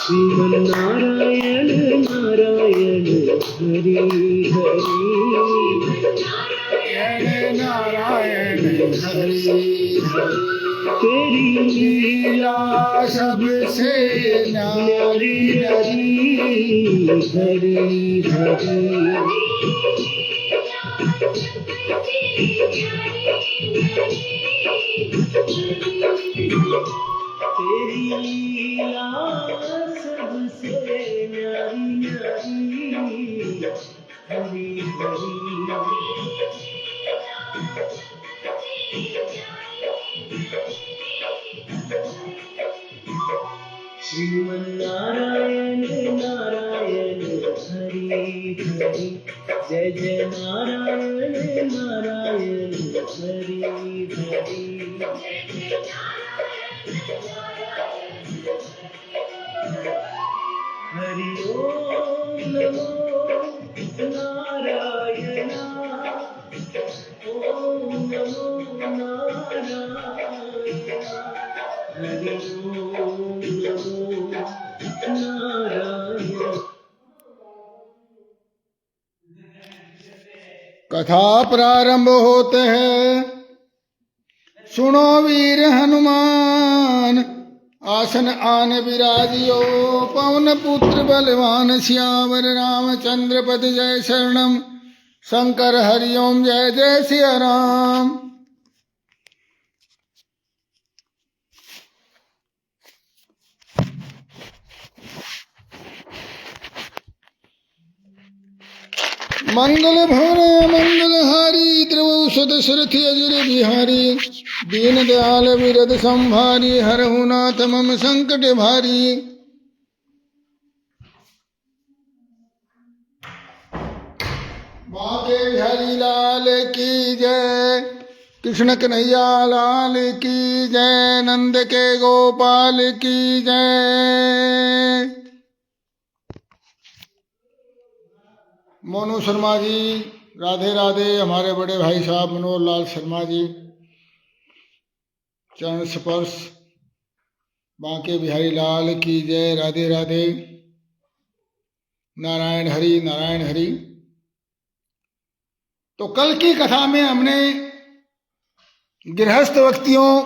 श्रीमन्नारायण नारायण हरि हरि, नारायण हरि हरि। तेरी लीला सबसे न्यारी हरि हरि हरि। तेरी लीला सबसे न्यारी न्यारी हरि हरि। श्रीमन्नारायण नारायण हरि हरि, जय जय नारायण नारायण हरि हरि। हरि ओम नमो नारायण, ओम नमो नारायण, हरि ओम नमो नारायण। कथा प्रारंभ होते हैं। सुनो वीर हनुमान, आसन आन विराजियो, पवन पुत्र बलवान, सियावर रामचंद्र पद जय शरणम, शंकर हरिओम जय जय सिया राम। मंगल भवन मंगलहारी, त्रिभुवन सुरथ अजिर बिहारी, दीन दयाल विरद संभारी, हरहु नाथ मम संकट भारी। बाके बिहारी लाल की जय, कृष्ण कन्हैया लाल की जय, नंद के गोपाल की जय। मोनू शर्मा जी राधे राधे। हमारे बड़े भाई साहब मनोहर लाल शर्मा जी, चरण स्पर्श। बांके बिहारी लाल की जय, राधे राधे। नारायण हरि नारायण हरि। तो कल की कथा में हमने गृहस्थ व्यक्तियों,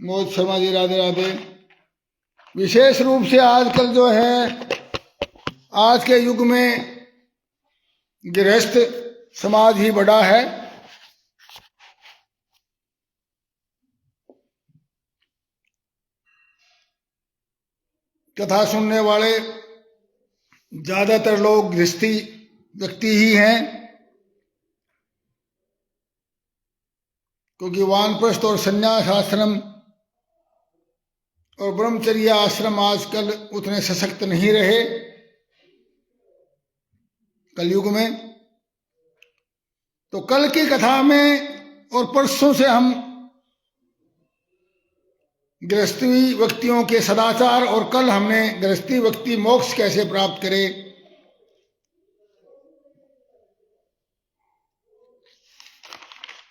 मोहित शर्मा जी राधे राधे, विशेष रूप से आजकल जो है, आज के युग में गृहस्थ समाज ही बड़ा है। कथा सुनने वाले ज्यादातर लोग गृहस्थी व्यक्ति ही हैं, क्योंकि वानप्रस्थ और संन्यास आश्रम और ब्रह्मचर्य आश्रम आजकल उतने सशक्त नहीं रहे कलयुग में। तो कल की कथा में और परसों से हम गृहस्थी व्यक्तियों के सदाचार, और कल हमने गृहस्थी व्यक्ति मोक्ष कैसे प्राप्त करे,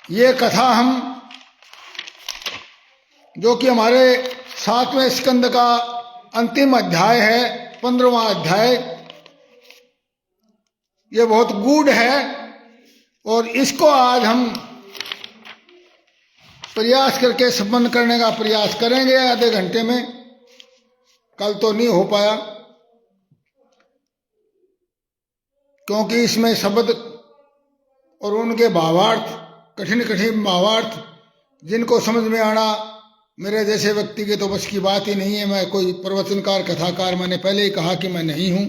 ये कथा हम, जो कि हमारे 7वें स्कंद का अंतिम अध्याय है, 15वां अध्याय, ये बहुत गूढ़ है और इसको आज हम प्रयास करके संपन्न करने का प्रयास करेंगे आधे घंटे में। कल तो नहीं हो पाया, क्योंकि इसमें शब्द और उनके भावार्थ, कठिन कठिन भावार्थ, जिनको समझ में आना मेरे जैसे व्यक्ति के तो बस की बात ही नहीं है। मैं कोई प्रवचनकार कथाकार, मैंने पहले ही कहा कि मैं नहीं हूं।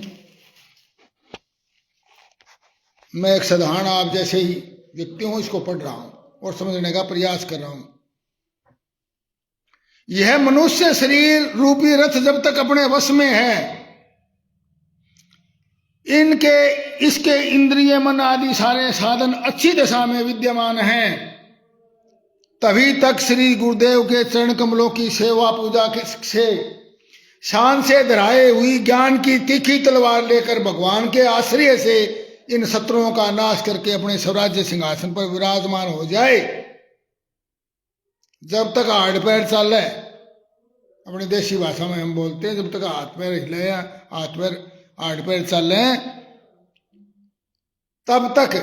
मैं एक साधारण आप जैसे ही व्यक्ति हूं, इसको पढ़ रहा हूं और समझने का प्रयास कर रहा हूं। यह मनुष्य शरीर रूपी रथ जब तक अपने वश में है, इसके इंद्रिय मन आदि सारे साधन अच्छी दशा में विद्यमान हैं, तभी तक श्री गुरुदेव के चरण कमलों की सेवा पूजा से शान से धराए हुई ज्ञान की तीखी तलवार लेकर भगवान के आश्रय से इन शत्रुओं का नाश करके अपने स्वराज्य सिंहासन पर विराजमान हो जाए। जब तक हाड़ पैर चले अपनी देसी भाषा में हम बोलते हैं, जब तक हाथ पैर हिले, हाथ पैर हाथ पैर चल रहे हैं तब तक,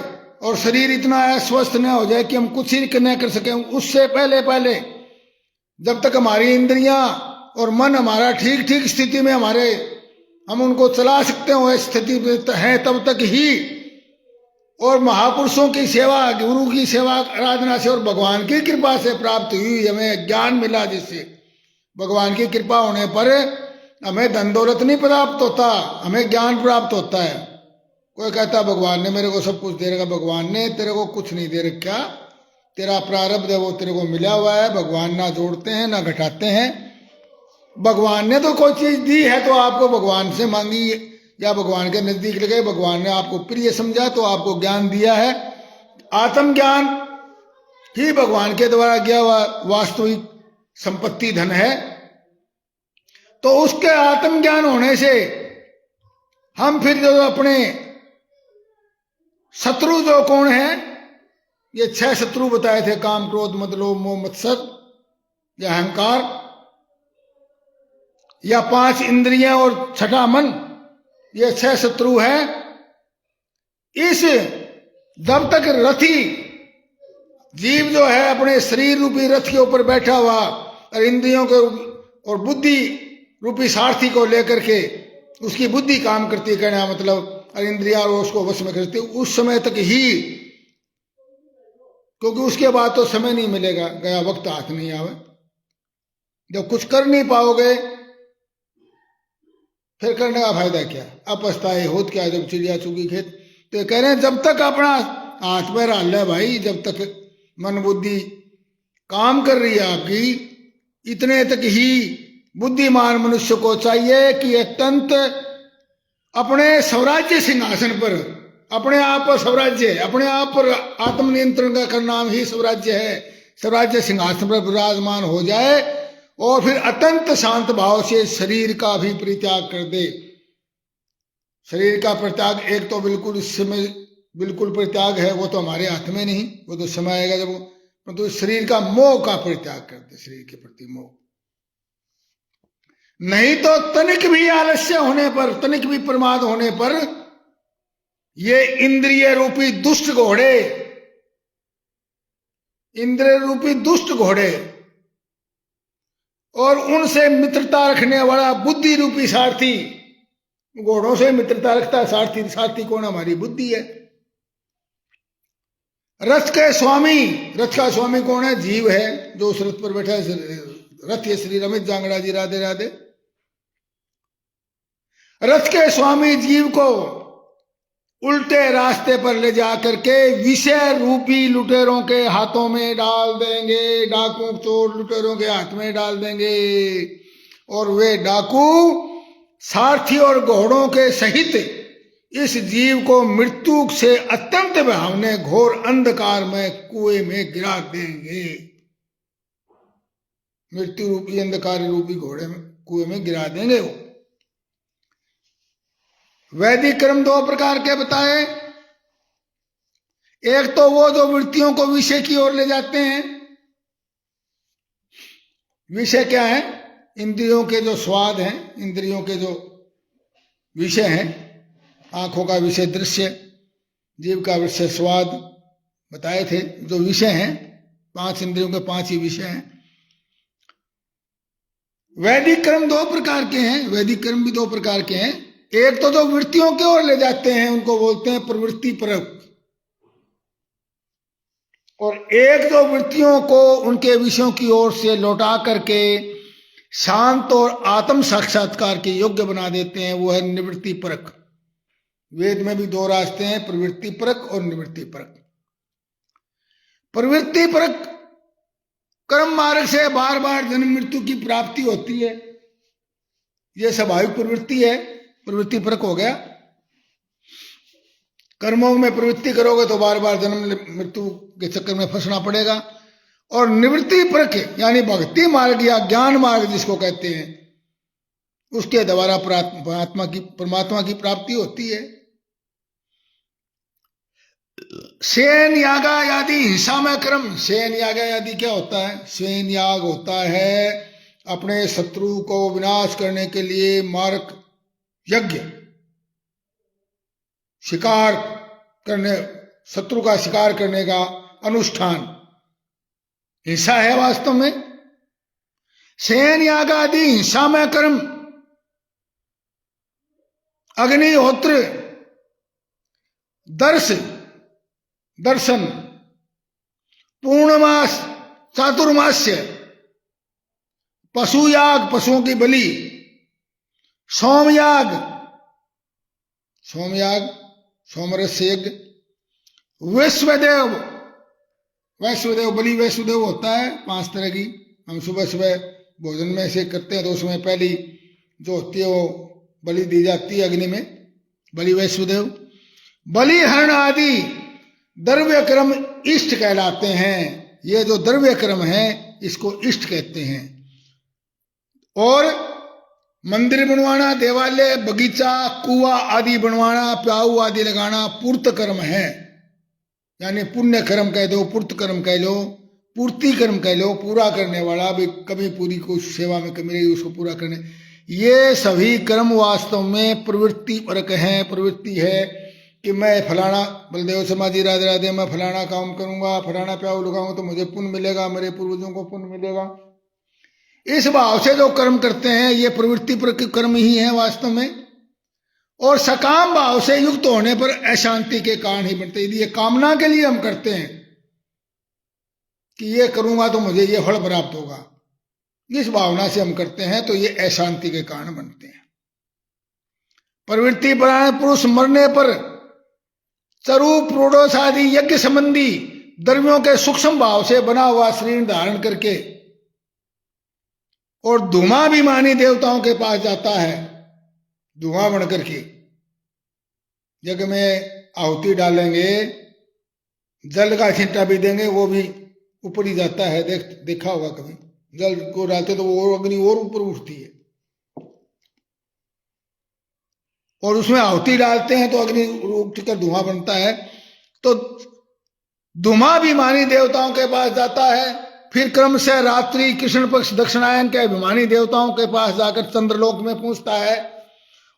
और शरीर इतना अस्वस्थ न हो जाए कि हम कुछ ही न कर सकें, उससे पहले पहले जब तक हमारी इंद्रियां और मन हमारा ठीक ठीक स्थिति में हमारे, हम उनको चला सकते हो स्थिति में है तब तक ही, और महापुरुषों की सेवा, गुरु की सेवा आराधना से और भगवान की कृपा से प्राप्त हुई, हमें ज्ञान मिला, जिससे भगवान की कृपा होने पर हमें धन दौलत नहीं प्राप्त होता, हमें ज्ञान प्राप्त होता है। कोई कहता भगवान ने मेरे को सब कुछ दे रखा, भगवान ने तेरे को कुछ नहीं दे रखा, तेरा प्रारब्ध है वो तेरे को मिला हुआ है। भगवान ना जोड़ते हैं ना घटाते हैं। भगवान ने तो कोई चीज दी है तो आपको भगवान से मांगी, या भगवान के नजदीक लगे, भगवान ने आपको प्रिय समझा तो आपको ज्ञान दिया है। आत्मज्ञान ही भगवान के द्वारा दिया हुआ वास्तविक संपत्ति धन है। तो उसके आत्मज्ञान होने से हम फिर जो अपने शत्रु जो कौन है, ये 6 शत्रु बताए थे, काम क्रोध मद लोभ मोह मत्सर या अहंकार, या 5 इंद्रियां और 6ठा मन, ये 6 शत्रु है। इस जब तक रथी जीव जो है अपने शरीर रूपी रथ के ऊपर बैठा हुआ और इंद्रियों के और बुद्धि रूपी सारथी को लेकर के उसकी बुद्धि काम करती है, कहना मतलब, और इंद्रिया और उसको वश में करती, उस समय तक ही, क्योंकि उसके बाद तो समय नहीं मिलेगा, गया वक्त हाथ नहीं आवे। जब कुछ कर नहीं पाओगे फिर करने का फायदा क्या, अपस्ताए होत क्या जब चिड़िया चुगी खेत। तो कह रहे हैं जब तक अपना हाथ पैर हाल है भाई, जब तक मन बुद्धि काम कर रही है आपकी, इतने तक ही बुद्धिमान मनुष्य को चाहिए कि अत्यंत अपने स्वराज्य सिंहासन पर, अपने आप पर स्वराज्य, अपने आप पर आत्मनियंत्रण का करना ही स्वराज्य है, स्वराज्य सिंहासन पर विराजमान हो जाए और फिर अत्यंत शांत भाव से शरीर का भी परित्याग कर दे। शरीर का परित्याग एक तो बिल्कुल इस समय बिल्कुल परित्याग है, वो तो हमारे हाथ में नहीं, वो तो समय आएगा जब, परंतु तो शरीर का मोह का परित्याग कर दे, शरीर के प्रति मोह। नहीं तो तनिक भी आलस्य होने पर, तनिक भी प्रमाद होने पर ये इंद्रिय रूपी दुष्ट घोड़े, इंद्रिय रूपी दुष्ट घोड़े और उनसे मित्रता रखने वाला बुद्धि रूपी सारथी, घोड़ों से मित्रता रखता सारथी, सारथी कौन, हमारी बुद्धि है। रथ के स्वामी, रथ का स्वामी कौन है, जीव है जो उस रथ पर बैठा है। रथ ये श्री रमेश जांगड़ा जी, राधे राधे। रथ के स्वामी जीव को उल्टे रास्ते पर ले जा करके विषय रूपी लुटेरों के हाथों में डाल देंगे, डाकू चोर लुटेरों के हाथ में डाल देंगे, और वे डाकू सारथी और घोड़ों के सहित इस जीव को मृत्यु से अत्यंत भावने घोर अंधकार में कुएं में गिरा देंगे। मृत्यु रूपी अंधकार रूपी घोड़े में कुएं में गिरा देंगे। वो वैदिक कर्म 2 प्रकार के बताए। एक तो वो जो वृत्तियों को विषय की ओर ले जाते हैं। विषय क्या है, इंद्रियों के जो स्वाद हैं, इंद्रियों के जो विषय हैं, आंखों का विषय दृश्य, जीव का विषय स्वाद बताए थे, जो विषय हैं 5 इंद्रियों के 5 ही विषय हैं। वैदिक कर्म 2 प्रकार के हैं, वैदिक कर्म भी 2 प्रकार के हैं। एक तो जो वृत्तियों की ओर ले जाते हैं उनको बोलते हैं प्रवृत्ति परक, और एक जो वृत्तियों को उनके विषयों की ओर से लौटा करके शांत और आत्म साक्षात्कार के योग्य बना देते हैं, वो है निवृत्ति परक। वेद में भी 2 रास्ते हैं, प्रवृत्ति परक और निवृत्ति परक। प्रवृत्ति परक कर्म मार्ग से बार बार जन्म मृत्यु की प्राप्ति होती है, यह स्वाभाविक प्रवृत्ति है, प्रवृत्ति परक हो गया। कर्मों में प्रवृत्ति करोगे तो बार बार जन्म मृत्यु के चक्कर में फंसना पड़ेगा। और निवृत्ति परक यानी भक्ति मार्ग या ज्ञान मार्ग जिसको कहते हैं, उसके द्वारा परमात्मा की प्राप्ति होती है। सेन यागा आदि हिंसा में कर्म, सेन यागा आदि क्या होता है, सेन याग होता है अपने शत्रु को विनाश करने के लिए मारक यज्ञ, शिकार करने, शत्रु का शिकार करने का अनुष्ठान हिंसा है वास्तव में। शयन याग आदि हिंसा में कर्म, अग्निहोत्र, दर्शन, पूर्णमास, चातुर्मास्य, पशुयाग, पशुओं की बलि, सोमयाग, सोमरस यज्ञ, वैश्वदेव बलि, वैश्वदेव होता है 5 तरह की। हम सुबह सुबह भोजन में से करते हैं तो उसमें पहली जो होती है वो बलि दी जाती है अग्नि में, बलि वैश्वदेव। बलिहरण आदि द्रव्य कर्म इष्ट कहलाते हैं। ये जो द्रव्य कर्म है इसको इष्ट कहते हैं। और मंदिर बनवाना, देवालय, बगीचा, कुआ आदि बनवाना, प्याऊ आदि लगाना पूर्त कर्म है, यानी पुण्य कर्म कह दो, पूर्त कर्म कह लो, पूर्ति कर्म कह लो, पूरा करने वाला। भी कभी पूरी कोई सेवा में कमी रही उसको पूरा करने, ये सभी कर्म वास्तव में प्रवृत्ति परक हैं। प्रवृत्ति है कि मैं फलाना, बलदेव समाधि राधे राधे, मैं फलाना काम करूंगा, फलाना प्याऊ लगाऊंगा तो मुझे पुण्य मिलेगा, मेरे पूर्वजों को पुण्य मिलेगा। इस भाव से जो कर्म करते हैं ये प्रवृत्ति परक कर्म ही है वास्तव में। और सकाम भाव से युक्त होने पर अशांति के कारण ही बनते। यदि ये कामना के लिए हम करते हैं कि ये करूंगा तो मुझे ये फल प्राप्त होगा, इस भावना से हम करते हैं तो ये अशांति के कारण बनते हैं। प्रवृत्ति परायण पुरुष मरने पर चरु, प्रोडोस आदि यज्ञ संबंधी द्रव्यों के सूक्ष्म भाव से बना हुआ शरीर धारण करके और धूमाभिमानी देवताओं के पास जाता है। धुआं बन करके यज्ञ में आहुति डालेंगे, जल का छींटा भी देंगे, वो भी ऊपर ही जाता है। देखा होगा कभी, जल को डालते तो वो अग्नि और ऊपर उठती है, और उसमें आहुति डालते हैं तो अग्नि उठकर धुआं बनता है। तो धूमाभिमानी देवताओं के पास जाता है। फिर क्रम से रात्रि कृष्ण पक्ष दक्षिणायन के अभिमानी देवताओं के पास जाकर चंद्रलोक में पहुंचता है,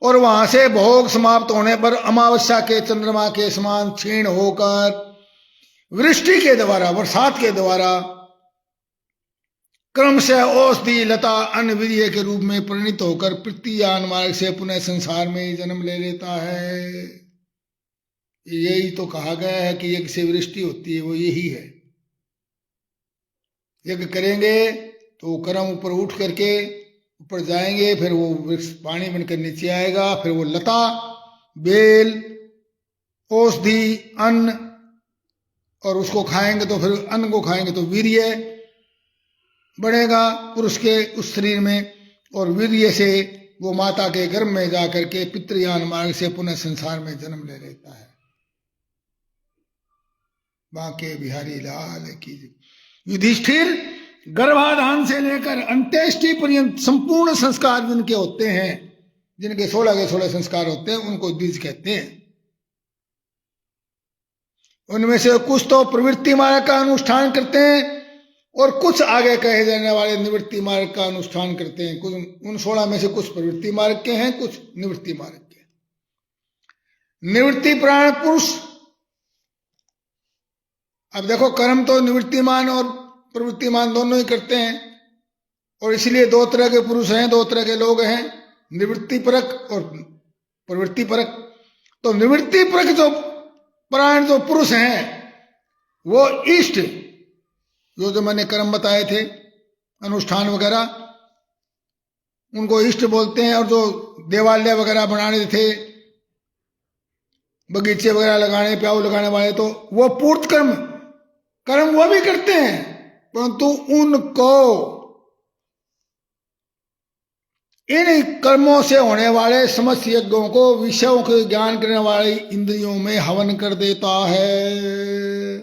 और वहां से भोग समाप्त होने पर अमावस्या के चंद्रमा के समान क्षीण होकर वृष्टि के द्वारा, बरसात के द्वारा क्रम से औषधि, लता, अन्न, वीर्य के रूप में परिणित होकर पृथ्वीयान मार्ग से पुनः संसार में जन्म ले लेता है। यही तो कहा गया है कि यज्ञ से वृष्टि होती है, वो यही है। यज्ञ करेंगे तो कर्म ऊपर उठ करके ऊपर जाएंगे, फिर वो वृक्ष पानी बनकर नीचे आएगा, फिर वो लता, बेल, औषधि, अन्न, और उसको खाएंगे तो फिर अन्न को खाएंगे तो वीर्य बढ़ेगा पुरुष के उस शरीर में, और वीर्य से वो माता के गर्भ में जाकर के पितृयान मार्ग से पुनः संसार में जन्म ले लेता है। बांके बिहारी लाल की। युधिष्ठिर गर्भाधान से लेकर अंत्येष्टि पर्यंत संपूर्ण संस्कार जिनके होते हैं, जिनके 16 के 16 संस्कार होते हैं, उनको द्विज कहते हैं। उनमें से कुछ तो प्रवृत्ति मार्ग का अनुष्ठान करते हैं और कुछ आगे कहे जाने वाले निवृत्ति मार्ग का अनुष्ठान करते हैं। कुछ उन 16 में से कुछ प्रवृत्ति मार्ग के हैं, कुछ निवृत्ति मार्ग के। निवृत्ति प्राण पुरुष, अब देखो कर्म तो निवृत्तिमान और प्रवृत्तिमान दोनों ही करते हैं, और इसलिए 2 तरह के पुरुष हैं, 2 तरह के लोग हैं, निवृत्ति परक और प्रवृत्ति परक। तो निवृत्ति परक जो प्राण जो पुरुष हैं वो इष्ट, जो मैंने कर्म बताए थे अनुष्ठान वगैरह, उनको इष्ट बोलते हैं। और जो देवालय वगैरह बनाने थे, बगीचे वगैरह लगाने, प्याऊ लगाने वाले, तो वो पूर्त कर्म वो भी करते हैं, परंतु उनको इन कर्मों से होने वाले समस्त यज्ञों को विषयों के ज्ञान करने वाली इंद्रियों में हवन कर देता है।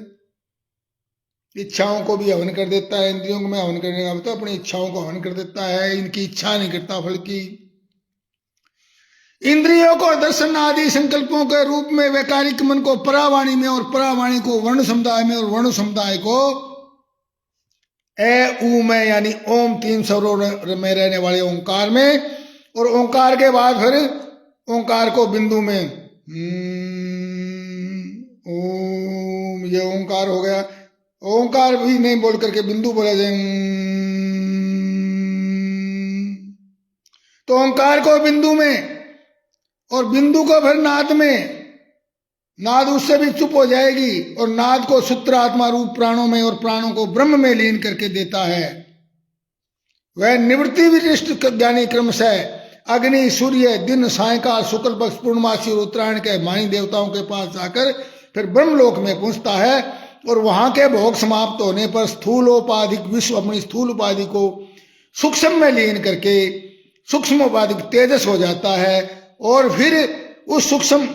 इच्छाओं को भी हवन कर देता है। इंद्रियों को में हवन करने का मतलब अपनी इच्छाओं को हवन कर देता है, इनकी इच्छा नहीं करता फल की। इंद्रियों को दर्शन आदि संकल्पों के रूप में वैकारिक मन को परावाणी में, और परावाणी को वर्ण समुदाय में, और वर्ण समुदाय को ए ऊ में यानी ओम 3 स्वरों में रहने वाले ओंकार में, और ओंकार के बाद फिर ओंकार को बिंदु में ओम, ये ओंकार हो गया। ओंकार भी नहीं बोल करके बिंदु बोला जाए, तो ओंकार को बिंदु में और बिंदु को फिर नाद में, नाद उससे भी चुप हो जाएगी, और नाद को सूत्र आत्मा रूप प्राणों में और प्राणों को ब्रह्म में लीन करके देता है। वह निवृत्ति विशिष्ट ज्ञानी क्रम से अग्नि, सूर्य, दिन, सायकाल, शुक्ल पक्ष, पूर्णमासी और उत्तरायण के मानी देवताओं के पास जाकर फिर ब्रह्मलोक में पहुंचता है, और वहां के भोग समाप्त होने पर स्थूलोपाधिक विश्व अपनी स्थूल उपाधि को सूक्ष्म में लीन करके सूक्ष्म उपाधिक तेजस हो जाता है, और फिर उस सूक्ष्म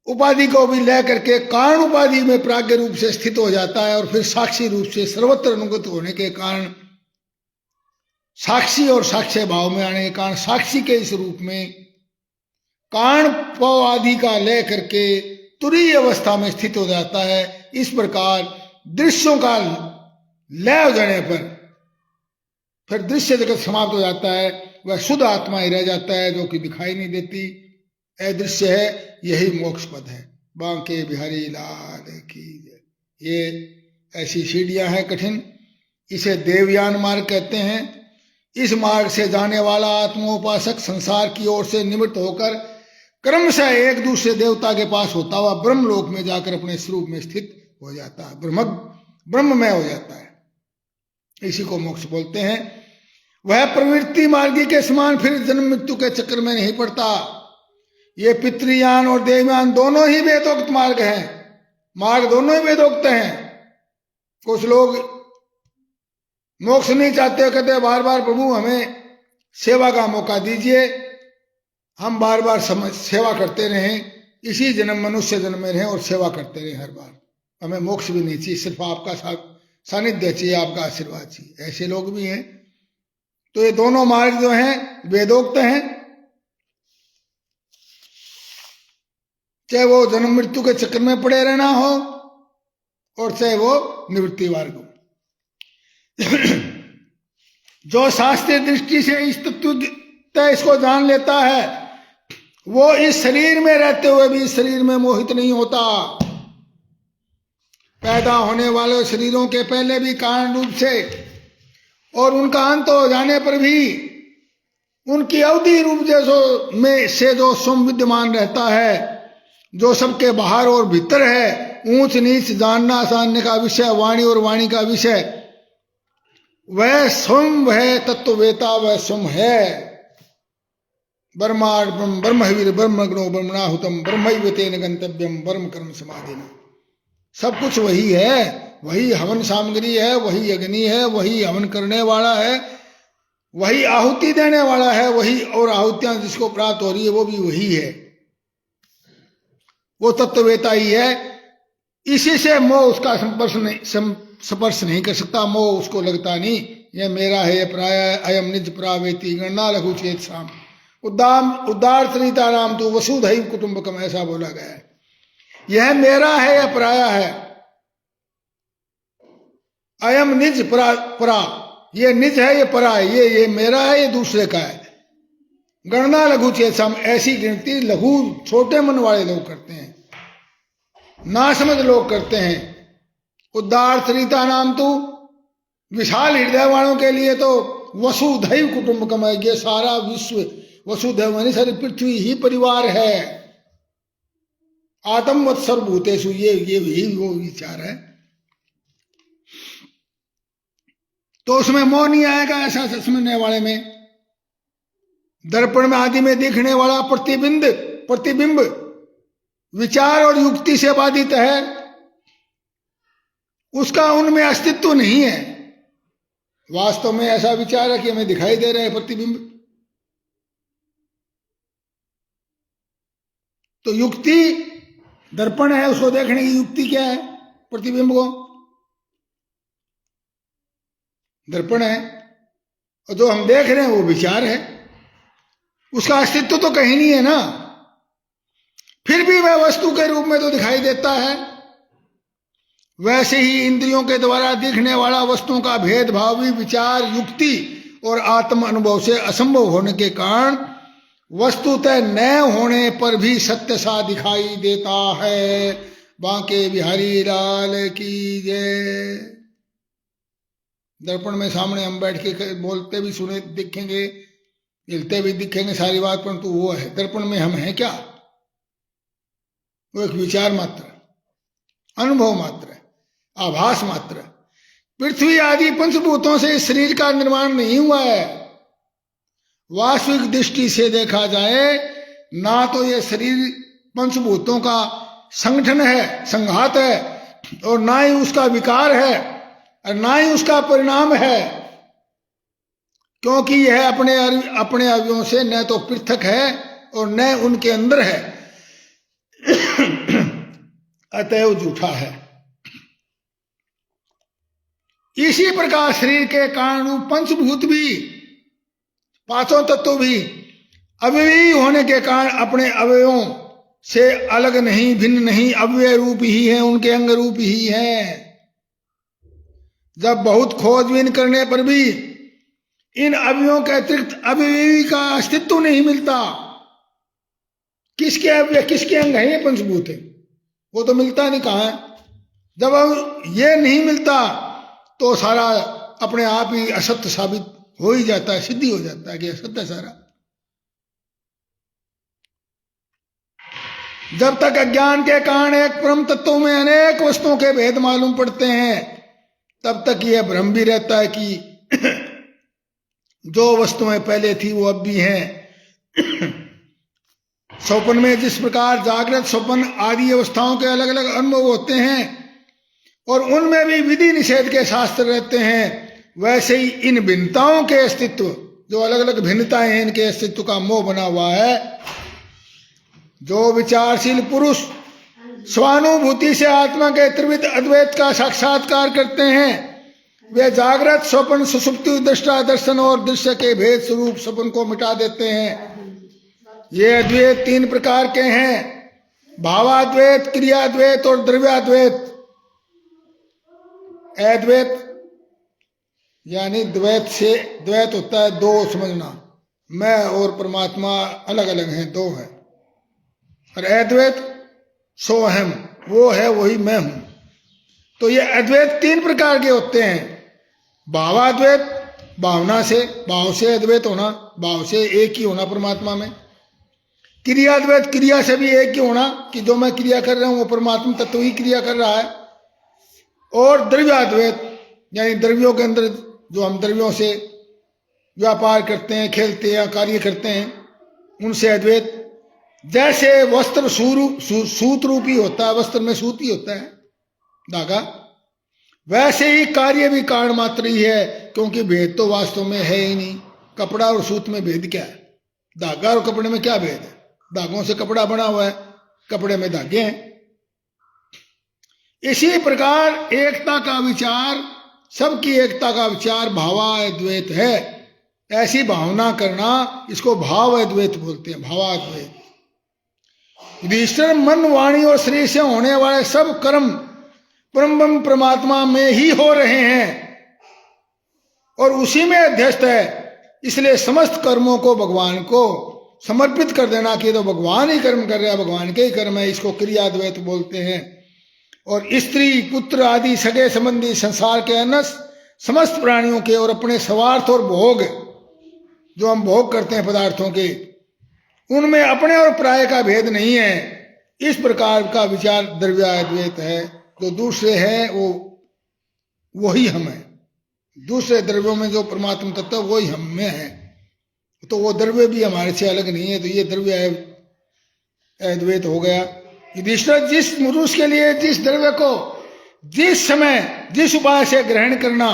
उपाधि को भी ले करके कारण उपाधि में प्राज्ञ रूप से स्थित हो जाता है, और फिर साक्षी रूप से सर्वत्र अनुगत होने के कारण, साक्षी और साक्ष्य भाव में आने के कारण साक्षी के इस रूप में कारण पव आदि का ले करके तुरीय अवस्था में स्थित हो जाता है। इस प्रकार दृश्यों का लय हो जाने पर फिर दृश्य जगत समाप्त हो जाता है, वह शुद्ध आत्मा ही रह जाता है जो कि दिखाई नहीं देती, अदृश्य है। यही मोक्ष पद है। बांके बिहारी लाल की जय। ये ऐसी सीढ़ियां हैं कठिन, इसे देवयान मार्ग कहते हैं। इस मार्ग से जाने वाला आत्मोपासक संसार की ओर से निवृत्त होकर क्रमशः एक दूसरे देवता के पास होता हुआ ब्रह्मलोक में जाकर अपने स्वरूप में स्थित हो जाता है, ब्रह्ममय हो जाता है। इसी को मोक्ष बोलते हैं। वह प्रवृत्ति मार्गी के समान फिर जन्म मृत्यु के चक्कर में नहीं पड़ता। ये पितृयान और देवयान दोनों ही वेदोक्त मार्ग हैं, मार्ग दोनों ही वेदोक्त हैं। कुछ लोग मोक्ष नहीं चाहते, कहते बार बार प्रभु हमें सेवा का मौका दीजिए, हम बार बार सेवा करते रहें, इसी जन्म मनुष्य जन्म में रहें और सेवा करते रहें हर बार, हमें मोक्ष भी नहीं चाहिए, सिर्फ आपका सानिध्य चाहिए, आपका आशीर्वाद चाहिए। ऐसे लोग भी हैं। तो ये दोनों मार्ग जो हैं वेदोक्त हैं, चाहे वो जन्म मृत्यु के चक्कर में पड़े रहना हो और चाहे वो निवृत्ति मार्ग हो। जो शास्त्रीय दृष्टि से इस तत्व इसको जान लेता है, वो इस शरीर में रहते हुए भी इस शरीर में मोहित नहीं होता। पैदा होने वाले शरीरों के पहले भी कारण रूप से और उनका अंत हो जाने पर भी उनकी अवधि रूप जैसो में से जो स्वयं विद्यमान रहता है, जो सबके बाहर और भीतर है, ऊंच नीच जानना जानने का विषय, वाणी और वाणी का विषय, वह स्वयं है तत्ववेता, वह स्वयं है। ब्रह्मांड ब्रह्मवीर ब्रह्मग्नो ब्रह्मणाहुतम ब्रह्मैवतेन गंतव्यम ब्रह्म कर्म समाधि। सब कुछ वही है, वही हवन सामग्री है, वही अग्नि है, वही हवन करने वाला है, वही आहुति देने वाला है, वही और आहुतियां जिसको प्राप्त हो रही है वो भी वही है, वो तत्ववेता ही है। इसी से मोह उसका स्पर्श नहीं कर सकता, मोह उसको लगता नहीं, यह मेरा है, प्राय अयम निज प्रावेति गणना लघु चेत शाम। उद्धार चरिता राम तो वसुधैव कुटुंबकम, ऐसा बोला गया है। यह मेरा है या पराया है। अयम निज परा, ये निज है ये परा है, ये मेरा है ये दूसरे का है। गणना लघु चेतसाम, ऐसी गिनती लघु छोटे मन वाले लोग करते हैं, ना समझ लोग करते हैं। उद्धार चरिता नाम तो विशाल हृदय वालों के लिए तो वसुधैव कुटुंबकम है, ये सारा विश्व वसुधैव यानी सारी पृथ्वी ही परिवार है। आत्मवत् सर्वभूतेषु, ये वो विचार है। तो उसमें मोह नहीं आएगा ऐसा समझने वाले में। दर्पण में आदि में दिखने वाला प्रतिबिंब विचार और युक्ति से बाधित है, उसका उनमें अस्तित्व नहीं है। वास्तव में ऐसा विचार है कि हमें दिखाई दे रहे हैं प्रतिबिंब। तो युक्ति दर्पण है, उसको देखने की युक्ति क्या है? प्रतिबिंब को दर्पण है, और जो हम देख रहे हैं वो विचार है, उसका अस्तित्व तो कहीं नहीं है ना। फिर भी वह वस्तु के रूप में तो दिखाई देता है, वैसे ही इंद्रियों के द्वारा दिखने वाला वस्तुओं का भेदभाव भी विचार, युक्ति और आत्म अनुभव से असंभव होने के कारण वस्तुतः न होने पर भी सत्य सा दिखाई देता है। बांके बिहारी लाल की जय। दर्पण में सामने हम बैठ के बोलते भी सुने दिखेंगे, हिलते भी दिखेंगे सारी बात, परंतु वो है दर्पण में हम हैं क्या? वो एक विचार मात्र, अनुभव मात्र, आभास मात्र। पृथ्वी आदि पंचभूतों से इस शरीर का निर्माण नहीं हुआ है। वास्तविक दृष्टि से देखा जाए ना तो ये शरीर पंचभूतों का संगठन है, संघात है, और ना ही उसका विकार है और ना ही उसका परिणाम है, क्योंकि यह अपने अवयवों से न तो पृथक है और न उनके अंदर है, अतएव झूठा है। इसी प्रकार शरीर के कारण रूप पंचभूत भी, पांचों तत्व भी अवयवी होने के कारण अपने अवयवों से अलग नहीं, भिन्न नहीं, अवयव रूप ही है, उनके अंग रूप ही है। जब बहुत खोजबीन करने पर भी इन अवयवों के अतिरिक्त अवयवी का अस्तित्व नहीं मिलता। किसके अवयव, किसके अंग है? ये पंचभूत है, वो तो मिलता नहीं। कहाँ है? जब अब ये नहीं मिलता तो सारा अपने आप ही असत्य साबित हो ही जाता है, सिद्धि हो जाता है कि असत्य सारा। जब तक अज्ञान के कारण एक परम तत्व में अनेक वस्तुओं के भेद मालूम पड़ते हैं, तब तक यह भ्रम भी रहता है कि जो वस्तुएं पहले थी वो अब भी हैं। स्वप्न में जिस प्रकार जागृत, स्वप्न आदि अवस्थाओं के अलग अलग अनुभव होते हैं और उनमें भी विधि निषेध के शास्त्र रहते हैं, वैसे ही इन भिन्नताओं के अस्तित्व, जो अलग अलग भिन्नताएं हैं, इनके अस्तित्व का मोह बना हुआ है। जो विचारशील पुरुष स्वानुभूति से आत्मा के त्रिविध अद्वैत का साक्षात्कार करते हैं, वे जागृत, स्वप्न, सुषुप्ति, दृष्टा, दर्शन और दृश्य के भेद स्वरूप स्वप्न को मिटा देते हैं। ये अद्वैत तीन प्रकार के हैं: भावाद्वैत, क्रियाद्वैत और द्रव्याद्वैत। अद्वैत यानी द्वैत से, द्वैत होता है दो, समझना, मैं और परमात्मा अलग अलग हैं, दो है। और अद्वैत सो अहम, वो है वही मैं हूं। तो ये अद्वैत तीन प्रकार के होते हैं। भावाद्वैत, भावना से, भाव से अद्वैत होना, भाव से एक ही होना परमात्मा में। क्रियाद्वैत, क्रिया से भी एक ही होना कि जो मैं क्रिया कर रहा हूं वो परमात्मा तत्व ही क्रिया कर रहा है। और द्रव्याद्वैत यानी द्रव्यों के अंदर जो हम द्रव्यों से व्यापार करते हैं, खेलते हैं, कार्य करते हैं, उनसे अद्वैत। जैसे वस्त्र सूत रूपी होता है, वस्त्र में सूत ही होता है, धागा, वैसे ही कार्य भी कारण मात्र ही है, क्योंकि भेद तो वास्तव में है ही नहीं। कपड़ा और सूत में भेद क्या है? धागा और कपड़े में क्या भेद है? धागों से कपड़ा बना हुआ है, कपड़े में धागे हैं। इसी प्रकार एकता का विचार, सबकी एकता का विचार भावाद्वैत है। ऐसी भावना करना, इसको भाव अद्वैत बोलते हैं, भावाद्वैत। युधिष्ठिर, मन, वाणी और शरीर से होने वाले सब कर्म ब्रह्म परमात्मा में ही हो रहे हैं और उसी में अध्यस्त है। इसलिए समस्त कर्मों को भगवान को समर्पित कर देना कि तो भगवान ही कर्म कर रहा है, भगवान के ही कर्म है, इसको क्रियाद्वैत बोलते हैं। और स्त्री, पुत्र आदि सगे संबंधी संसार के अनस समस्त प्राणियों के और अपने स्वार्थ और भोग, जो हम भोग करते हैं पदार्थों के, उनमें अपने और पराये का भेद नहीं है। इस प्रकार का विचार द्रव्याद्वैत है। जो दूसरे है वो ही हम है। दूसरे द्रव्यों में जो परमात्मा तत्व वही हम में है, तो वो द्रव्य भी हमारे से अलग नहीं है। तो ये द्रव्य अद्वैत हो गया। युधिष्ठिर, जिस पुरुष के लिए जिस द्रव्य को जिस समय जिस उपाय से ग्रहण करना,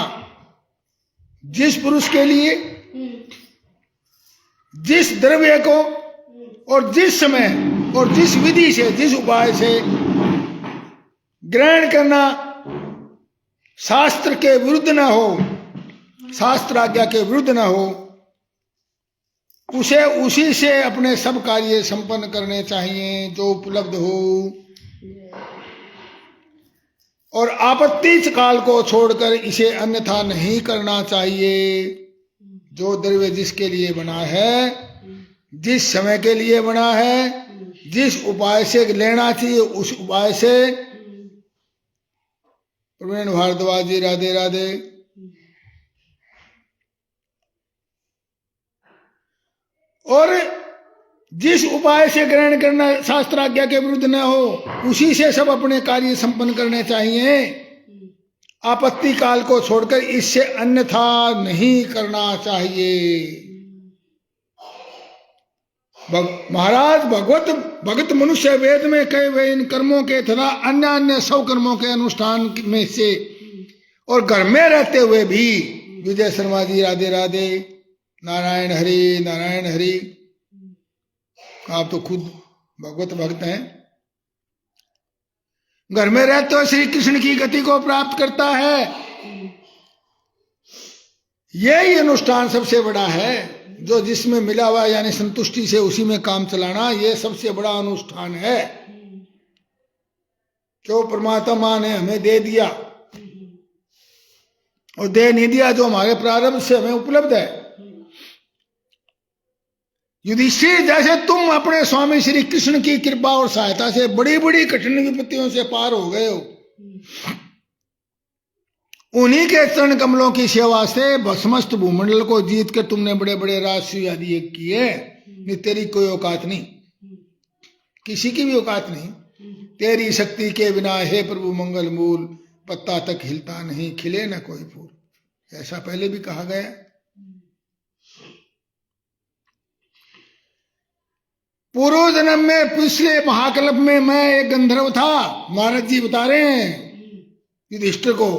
जिस पुरुष के लिए जिस द्रव्य को और जिस समय और जिस विधि से, जिस उपाय से ग्रहण करना शास्त्र के विरुद्ध न हो, शास्त्र आज्ञा के विरुद्ध न हो, उसे उसी से अपने सब कार्य संपन्न करने चाहिए जो उपलब्ध हो। और आपत्ति काल को छोड़कर इसे अन्यथा नहीं करना चाहिए। जो द्रव्य जिसके लिए बना है, जिस समय के लिए बना है, जिस उपाय से लेना चाहिए उस उपाय से। प्रवीण भारद्वाज जी राधे राधे। और जिस उपाय से ग्रहण करना शास्त्र आज्ञा के विरुद्ध न हो, उसी से सब अपने कार्य संपन्न करने चाहिए। आपत्ति काल को छोड़कर इससे अन्यथा नहीं करना चाहिए। महाराज भगत मनुष्य वेद में कहे हुए इन कर्मों के तथा अन्य अन्य सब कर्मों के अनुष्ठान में से और घर में रहते हुए भी, विजय शर्मा जी राधे राधे। नारायण हरि नारायण हरि। आप तो खुद भगवत भक्त हैं। घर में रहते हुए श्री कृष्ण की गति को प्राप्त करता है। यही अनुष्ठान सबसे बड़ा है, जो जिसमें मिला हुआ यानी संतुष्टि से उसी में काम चलाना, ये सबसे बड़ा अनुष्ठान है। जो परमात्मा ने हमें दे दिया और दे नहीं दिया, जो हमारे प्रारब्ध से हमें उपलब्ध है। युधिष्ठिर, जैसे तुम अपने स्वामी श्री कृष्ण की कृपा और सहायता से बड़ी बड़ी कठिन विपत्तियों से पार हो गए हो, उन्हीं के चरण कमलों की सेवा से समस्त भूमंडल को जीत कर तुमने बड़े बड़े राजसी आदि एक किए। नहीं, तेरी कोई औकात नहीं, किसी की भी औकात नहीं। तेरी शक्ति के बिना हे प्रभु मंगल मूल, पत्ता तक हिलता नहीं, खिले न कोई फूल। ऐसा पहले भी कहा गया। पूर्व जन्म में, पिछले महाकल्प में मैं एक गंधर्व था। महाराज जी बता रहे हैं युधिष्ठिर को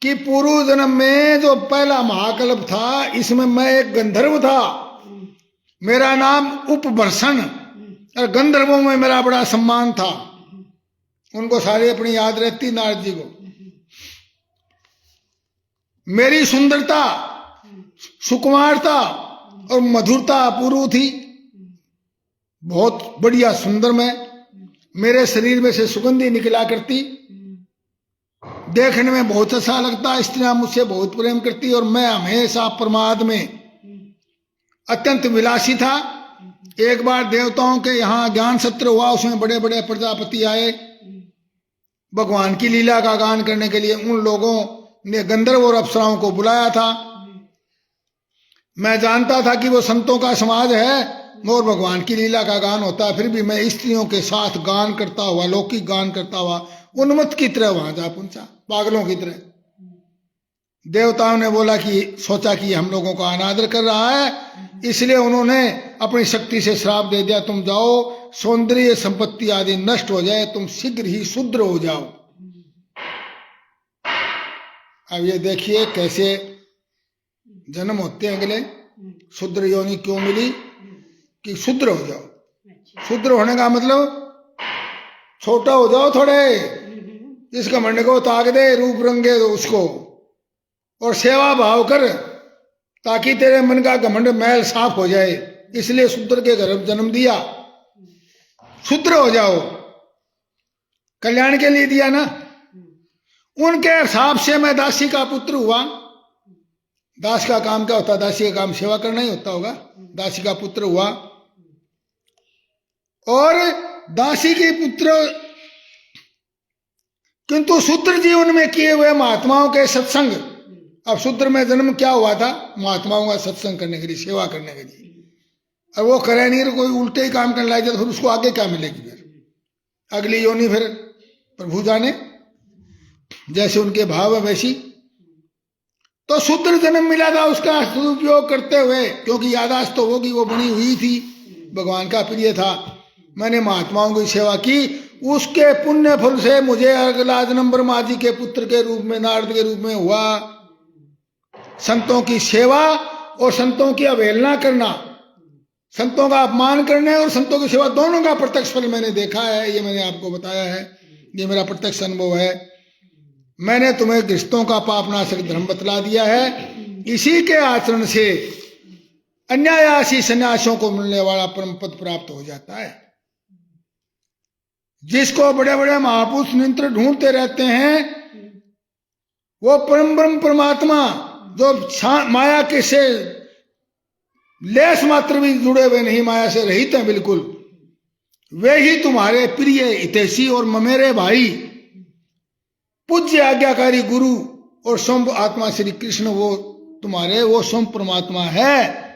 कि पूर्व जन्म में जो पहला महाकल्प था, इसमें मैं एक गंधर्व था। मेरा नाम उपवर्षण, और गंधर्वों में मेरा बड़ा सम्मान था। उनको सारे अपनी याद रहती नारद जी को। मेरी सुंदरता, सुकुमारता और मधुरता अपूर्व थी। बहुत बढ़िया सुंदर मैं, मेरे शरीर में से सुगंधी निकला करती, देखने में बहुत अच्छा लगता। स्त्रियां मुझसे बहुत प्रेम करती और मैं हमेशा प्रमाद में अत्यंत विलासी था। एक बार देवताओं के यहाँ ज्ञान सत्र हुआ, उसमें बड़े बड़े प्रजापति आए भगवान की लीला का गान करने के लिए। उन लोगों ने गंधर्व और अप्सराओं को बुलाया था। मैं जानता था कि वो संतों का समाज है और भगवान की लीला का गान होता है, फिर भी मैं स्त्रियों के साथ गान करता हुआ, लौकिक गान करता हुआ उन्मत्त की तरह वहां जा पहुंचा, पागलों की तरह। देवताओं ने बोला कि सोचा कि हम लोगों का अनादर कर रहा है, इसलिए उन्होंने अपनी शक्ति से श्राप दे दिया, तुम जाओ, सौंदर्य संपत्ति आदि नष्ट हो जाए, तुम शीघ्र ही शूद्र हो जाओ। अब ये देखिए कैसे जन्म होते हैं अगले। शूद्र योनि क्यों मिली? कि शूद्र हो जाओ। शूद्र होने का मतलब छोटा हो जाओ थोड़े, इस घमंड को ताक दे, रूप रंगे दो उसको और सेवा भाव कर, ताकि तेरे मन का घमंड मैल साफ हो जाए। इसलिए शूद्र के गर्भ जन्म दिया। शूद्र हो जाओ, कल्याण के लिए दिया ना। उनके हिसाब से मैं दासी का पुत्र हुआ। दास का काम क्या होता? दासी का काम सेवा करना ही होता होगा। दासी का पुत्र हुआ और दासी के पुत्र, किंतु शूद्र जीवन में किए हुए महात्माओं के सत्संग। अब शूद्र में जन्म क्या हुआ था? महात्माओं का सत्संग करने के लिए, सेवा करने के लिए। और वो करे नहीं, कोई उल्टे ही काम करने लग जाए तो फिर उसको आगे क्या मिलेगी? फिर अगली योनि फिर प्रभु जाने, जैसे उनके भाव है वैसी। तो शूद्र जन्म मिला था, उसका सदुपयोग करते हुए, क्योंकि यादाश्त तो होगी, वो बनी हुई थी, भगवान का प्रिय था। मैंने महात्माओं की सेवा की, उसके पुण्य फल से मुझे अगला जन्म ब्रह्मा जी के पुत्र के रूप में, नारद के रूप में हुआ। संतों की सेवा और संतों की अवहेलना करना, संतों का अपमान करने और संतों की सेवा, दोनों का प्रत्यक्ष फल मैंने देखा है। ये मैंने आपको बताया है, ये मेरा प्रत्यक्ष अनुभव है। मैंने तुम्हें गृहस्थों का पापनाशक धर्म बतला दिया है। इसी के आचरण से अन्यायासी सन्यासियों को मिलने वाला परम पद प्राप्त हो जाता है। जिसको बड़े बड़े महापुरुष निरंतर ढूंढते रहते हैं, वो परम ब्रह्म परमात्मा जो माया के से लेस मात्र भी जुड़े हुए नहीं, माया से रहित हैं बिल्कुल, वे ही तुम्हारे प्रिय हितैषी और ममेरे भाई पूज्य आज्ञाकारी गुरु और स्वयं आत्मा श्री कृष्ण, वो तुम्हारे वो स्वयं परमात्मा है।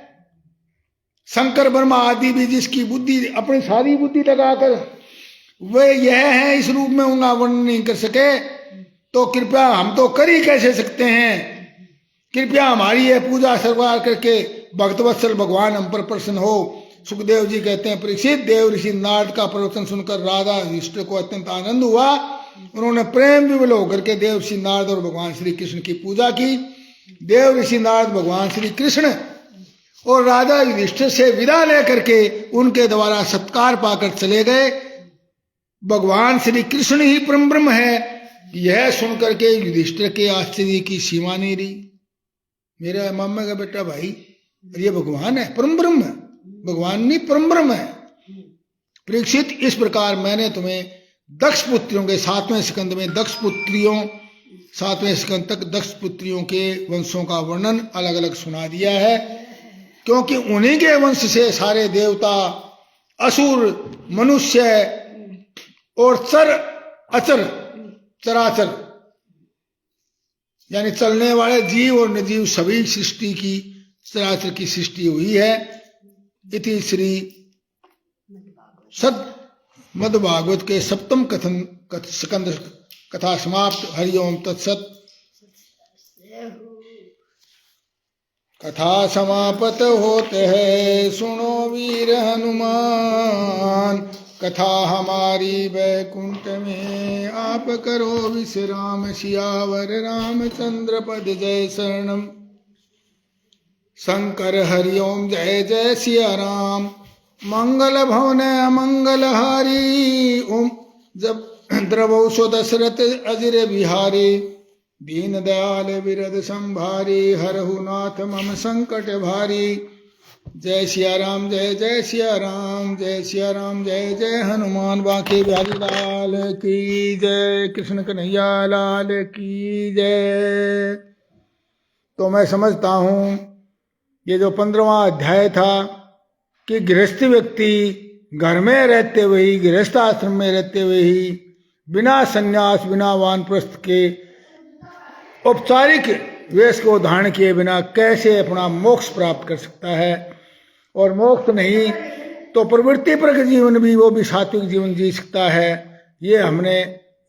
शंकर ब्रह्मा आदि भी जिसकी बुद्धि अपनी सारी बुद्धि लगाकर वे यह है इस रूप में उनका वर्णन नहीं कर सके, तो कृपया हम तो कर ही कैसे सकते हैं। कृपया हमारी यह पूजा सरवार करके भक्तवत्सल भगवान हम पर प्रसन्न हो। सुखदेव जी कहते हैं, परीक्षित देव ऋषि नारद का प्रवचन सुनकर राधा युधिष्ठिर को अत्यंत आनंद हुआ। उन्होंने प्रेम विवल होकर के देव ऋषि नारद और भगवान श्री कृष्ण की पूजा की। देव ऋषि नारद भगवान श्री कृष्ण और राजा युधिष्ठिर से विदा लेकर के उनके द्वारा सत्कार पाकर चले गए। भगवान श्री कृष्ण ही परम ब्रह्म है, यह सुनकर के युधिष्ठिर के आश्चर्य की सीमा नहीं रही। मेरा मामा का बेटा भाई, ये भगवान है, परम ब्रह्म है, भगवान नहीं परम ब्रह्म है। परीक्षित, इस प्रकार मैंने तुम्हें दक्ष पुत्रियों के 7वें स्कंद में सातवें स्कंद तक दक्ष पुत्रियों के वंशों का वर्णन अलग अलग सुना दिया है, क्योंकि उन्हीं के वंश से सारे देवता, असुर, मनुष्य और चराचर यानी चलने वाले जीव और निर्जीव सभी सृष्टि की, चराचर की सृष्टि हुई है। इति श्री मद भागवत के 7वें स्कंद कथा समाप्त। हरिओम तत्सत। कथा समापत होते है, सुनो वीर हनुमान, कथा हमारी वैकुंठ में आप करो विश्राम। सियावर रामचंद्र पद जय शरणम। शंकर हरिओम जय जय सिया राम। मंगल भवन अमंगल हारी, ओम जब द्रवौ सो दशरथ अजिर बिहारी। दीन दयाल विरद संभारी, हरहु नाथ मम संकट भारी। जय सिया राम जय जय सिया राम, जय सिया राम जय जय हनुमान। बांके बिहारी लाल की जय, कृष्ण कन्हैया लाल की जय। तो मैं समझता हूँ ये जो 15वां अध्याय था कि गृहस्थ व्यक्ति घर में रहते हुए ही, गृहस्थ आश्रम में रहते हुए ही, बिना संन्यास बिना वानप्रस्थ के औपचारिक वेश को धारण किए बिना कैसे अपना मोक्ष प्राप्त कर सकता है। और मोक्ष नहीं तो प्रवृत्ति पर जीवन भी, वो भी सात्विक जीवन जी सकता है। ये हमने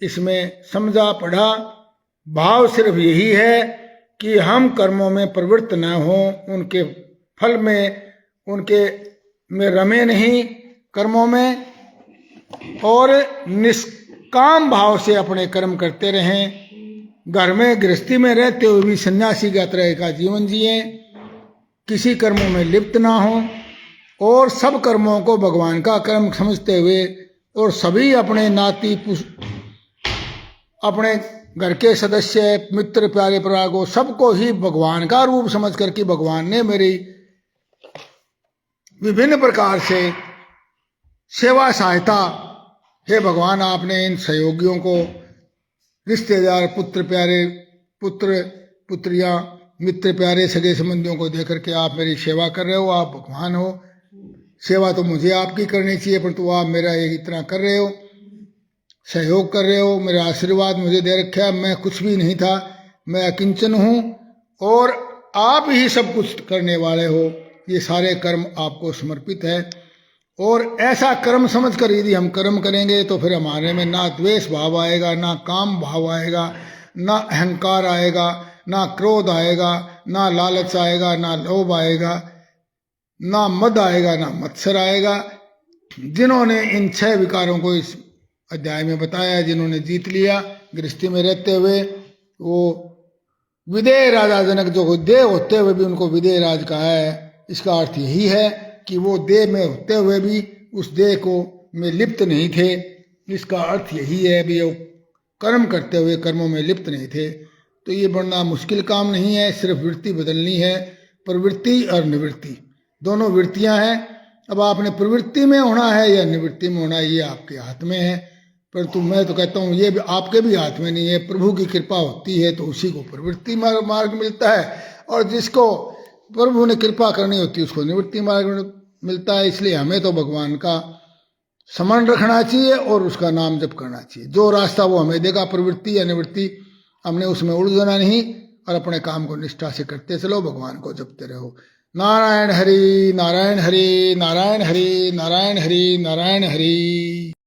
इसमें समझा पढ़ा। भाव सिर्फ यही है कि हम कर्मों में प्रवृत्त न हों, उनके फल में, उनके में रमे नहीं कर्मों में, और निष्काम भाव से अपने कर्म करते रहें। घर में गृहस्थी में रहते हुए भी सन्यासी का तरह का जीवन जिए, किसी कर्मों में लिप्त ना हो, और सब कर्मों को भगवान का कर्म समझते हुए, और सभी अपने नाती अपने घर के सदस्य, मित्र, प्यारे परिवार को, सबको ही भगवान का रूप समझ कर कि भगवान ने मेरी विभिन्न प्रकार से सेवा सहायता, हे भगवान आपने इन सहयोगियों को, रिश्तेदार, पुत्र प्यारे, पुत्र पुत्रियां, मित्र प्यारे, सगे संबंधियों को देकर के आप मेरी सेवा कर रहे हो। आप भगवान हो, सेवा तो मुझे आपकी करनी चाहिए, परंतु आप मेरा ये इतना कर रहे हो, सहयोग कर रहे हो, मेरा आशीर्वाद मुझे दे रखा है। मैं कुछ भी नहीं था, मैं अकिंचन हूँ, और आप ही सब कुछ करने वाले हो। ये सारे कर्म आपको समर्पित है, और ऐसा कर्म समझकर यदि हम कर्म करेंगे तो फिर हमारे में ना द्वेष भाव आएगा, ना काम भाव आएगा, ना अहंकार आएगा, ना क्रोध आएगा, ना लालच आएगा, ना लोभ आएगा, ना मद आएगा, ना मत्सर आएगा। जिन्होंने इन 6 विकारों को इस अध्याय में बताया, जिन्होंने जीत लिया गृहस्थी में रहते हुए, वो विदेह राजा जनक, जो देह होते हुए भी उनको विदेह राज कहा है, इसका अर्थ यही है कि वो देह में होते हुए भी उस देह को में लिप्त नहीं थे। इसका अर्थ यही है भी वो कर्म करते हुए कर्मों में लिप्त नहीं थे। तो ये बड़ा मुश्किल काम नहीं है, सिर्फ वृत्ति बदलनी है। प्रवृत्ति और निवृत्ति दोनों वृत्तियां हैं। अब आपने प्रवृत्ति में होना है या निवृत्ति में होना है, ये आपके हाथ में है। परंतु मैं तो कहता हूँ ये भी आपके भी हाथ में नहीं है। प्रभु की कृपा होती है तो उसी को प्रवृत्ति मार्ग मिलता है, और जिसको प्रभु ने कृपा करनी होती है उसको निवृत्ति मार्ग मिलता है। इसलिए हमें तो भगवान का स्मरण रखना चाहिए और उसका नाम जप करना चाहिए। जो रास्ता वो हमें देगा, प्रवृत्ति या निवृत्ति, हमने उसमें उलझना नहीं और अपने काम को निष्ठा से करते चलो, भगवान को जपते रहो। नारायण हरि नारायण हरि नारायण हरि नारायण हरि नारायण हरि।